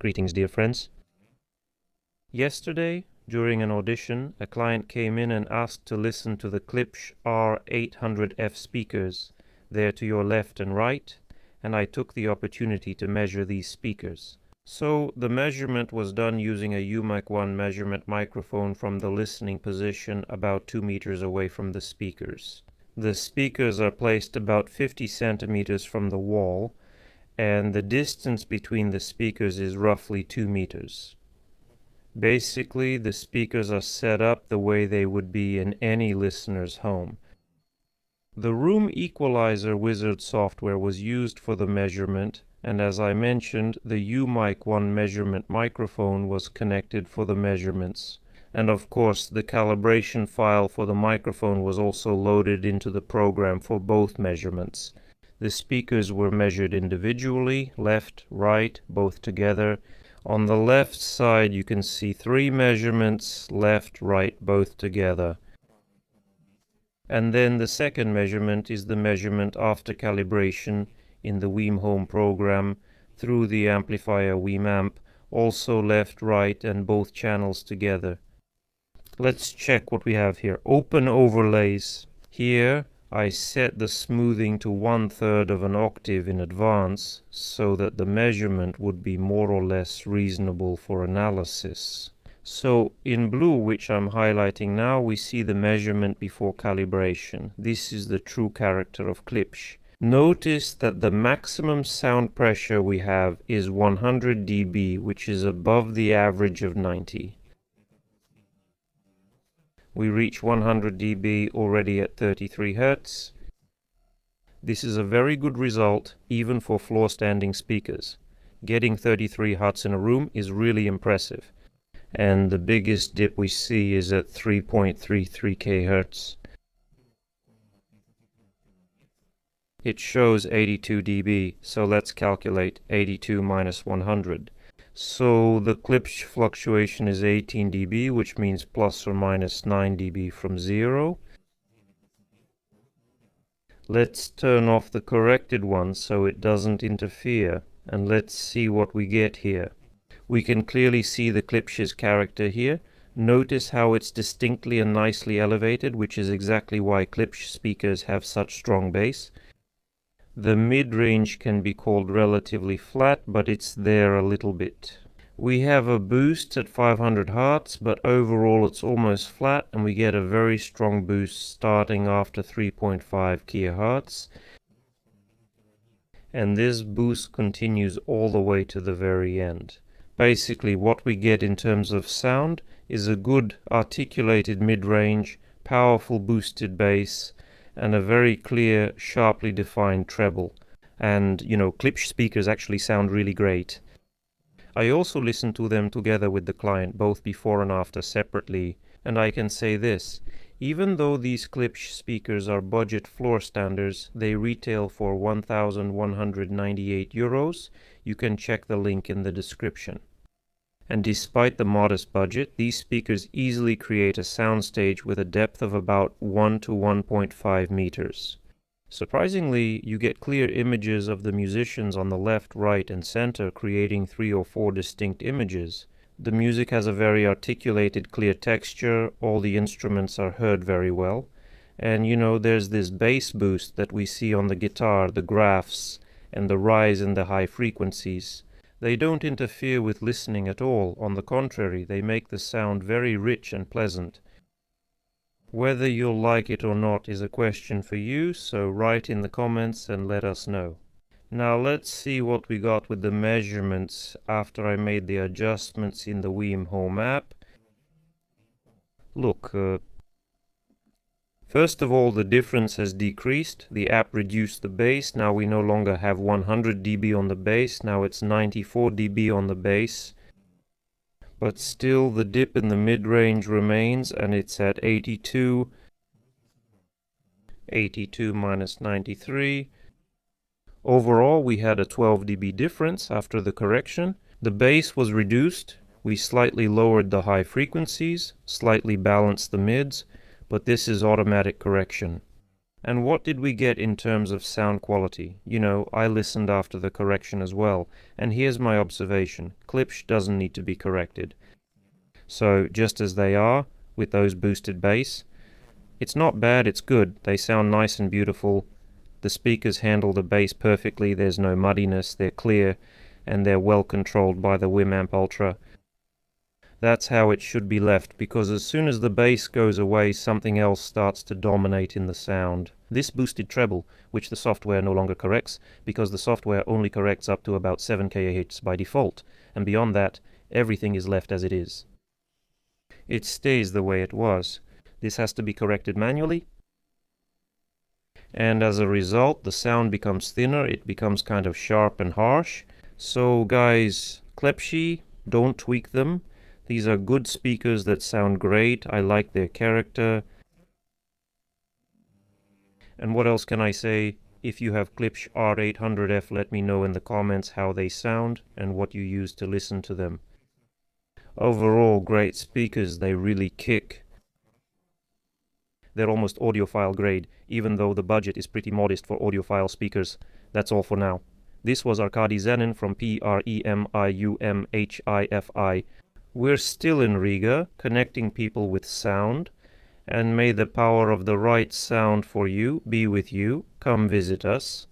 Greetings, dear friends. Yesterday, during an audition, a client came in and asked to listen to the Klipsch R-800F speakers, there to your left and right, and I took the opportunity to measure these speakers. So the measurement was done using a UMIK-1 measurement microphone from the listening position about 2 meters away from the speakers. The speakers are placed about 50 centimeters from the wall, and the distance between the speakers is roughly 2 meters. Basically, the speakers are set up the way they would be in any listener's home. The room equalizer wizard software was used for the measurement, and as I mentioned, the UMIK-1 measurement microphone was connected for the measurements. And of course, the calibration file for the microphone was also loaded into the program for both measurements. The speakers were measured individually, left, right, both together. On the left side you can see 3 measurements, left, right, both together. And then the second measurement is the measurement after calibration in the WIM Home program through the amplifier WIM-Amp, also left, right, and both channels together. Let's check what we have here. Open overlays. Here I set the smoothing to 1/3 of an octave in advance so that the measurement would be more or less reasonable for analysis. So in blue, which I'm highlighting now, we see the measurement before calibration. This is the true character of Klipsch. Notice that the maximum sound pressure we have is 100 dB, which is above the average of 90. We reach 100 dB already at 33 Hz. This is a very good result even for floor-standing speakers. Getting 33 Hz in a room is really impressive. And the biggest dip we see is at 3.33 kHz. It shows 82 dB, so let's calculate 82 minus 100. So the Klipsch fluctuation is 18 dB, which means plus or minus 9 dB from 0. Let's turn off the corrected one so it doesn't interfere, and let's see what we get here. We can clearly see the Klipsch's character here. Notice how it's distinctly and nicely elevated, which is exactly why Klipsch speakers have such strong bass. The mid-range can be called relatively flat, but it's there a little bit. We have a boost at 500 Hz, but overall it's almost flat, and we get a very strong boost starting after 3.5 kHz. And this boost continues all the way to the very end. Basically, what we get in terms of sound is a good articulated mid-range, powerful boosted bass, and a very clear, sharply defined treble. And, Klipsch speakers actually sound really great. I also listened to them together with the client, both before and after separately, and I can say this. Even though these Klipsch speakers are budget floor standards, they retail for 1,198 euros. You can check the link in the description. And despite the modest budget, these speakers easily create a soundstage with a depth of about 1 to 1.5 meters. Surprisingly, you get clear images of the musicians on the left, right, and center, creating 3 or 4 distinct images. The music has a very articulated, clear texture, all the instruments are heard very well, and there's this bass boost that we see on the guitar, the graphs, and the rise in the high frequencies. They don't interfere with listening at all. On the contrary, they make the sound very rich and pleasant. Whether you'll like it or not is a question for you, so write in the comments and let us know. Now let's see what we got with the measurements after I made the adjustments in the WIM Home app. Look, first of all, the difference has decreased. The app reduced the bass. Now we no longer have 100 dB on the bass. Now it's 94 dB on the bass. But still the dip in the mid-range remains, and it's at 82. 82 minus 93. Overall, we had a 12 dB difference after the correction. The bass was reduced. We slightly lowered the high frequencies, slightly balanced the mids, but this is automatic correction. And what did we get in terms of sound quality? You know, I listened after the correction as well, and here's my observation. Klipsch doesn't need to be corrected. So, just as they are, with those boosted bass, it's not bad, it's good. They sound nice and beautiful. The speakers handle the bass perfectly, there's no muddiness, they're clear, and they're well controlled by the Winamp Ultra. That's how it should be left, because as soon as the bass goes away, something else starts to dominate in the sound. This boosted treble, which the software no longer corrects, because the software only corrects up to about 7 kHz by default, and beyond that, everything is left as it is. It stays the way it was. This has to be corrected manually, and as a result, the sound becomes thinner, it becomes kind of sharp and harsh. So guys, Klipsch, don't tweak them. These are good speakers that sound great. I like their character. And what else can I say? If you have Klipsch R-800F, let me know in the comments how they sound and what you use to listen to them. Overall, great speakers. They really kick. They're almost audiophile grade, even though the budget is pretty modest for audiophile speakers. That's all for now. This was Arkady Zenin from Pre-Calibration. We're still in Riga, connecting people with sound, and may the power of the right sound for you be with you. Come visit us.